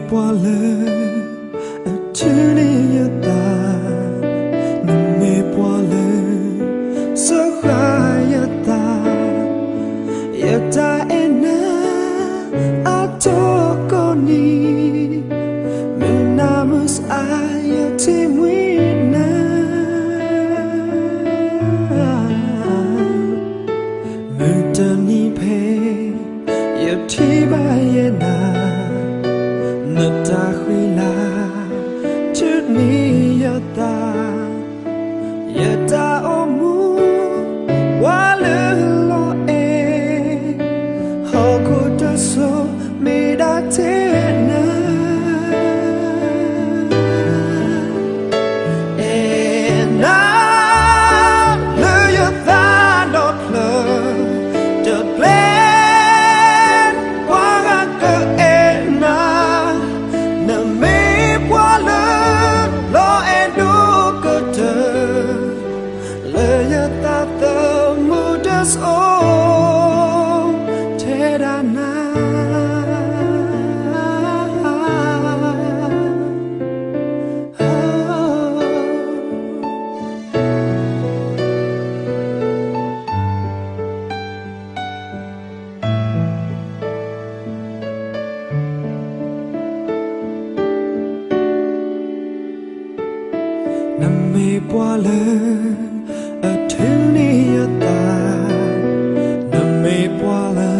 ပွားလဲအထင်းလေးရတာနမေပွားလဲစခါရတာရတာအနာအတော့ကိုနီမနာမစအာယတိမွေနာမတနီဖေရတိပါရနာNata khila chutni yata yata omu wale lo e hoko taso me da tena na le yata no plo the plan waga ke ena na me poale lo endo kote le yata the mudas o terana Na me poale a tini yata Na me poale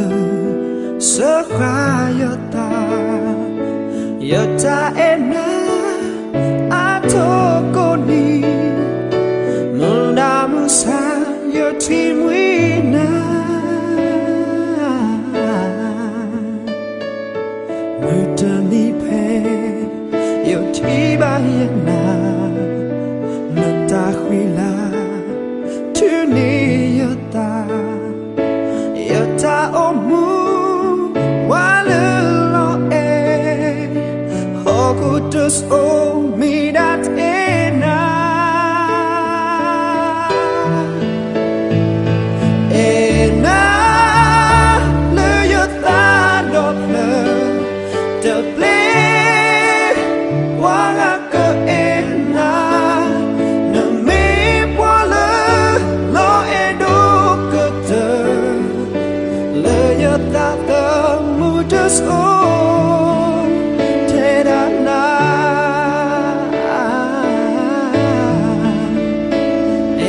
sakha yata Yata ena atoko ni Munda musa yoti mwina Mutani pe yoti bayana Nata khila tuni yata yata omu wale lo e hokutus o midat ena ena le yata do ple de ple wala ke ena Tata mudas o terana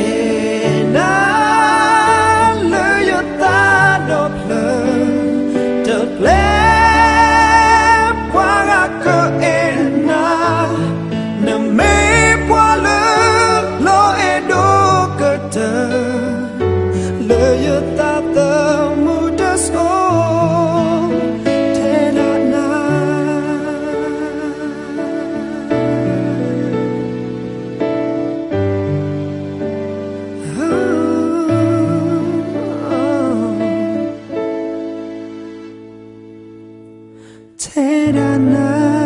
ena le yata do ple de ple para ke ena na me poale lo edo kete le yata mudas o Terana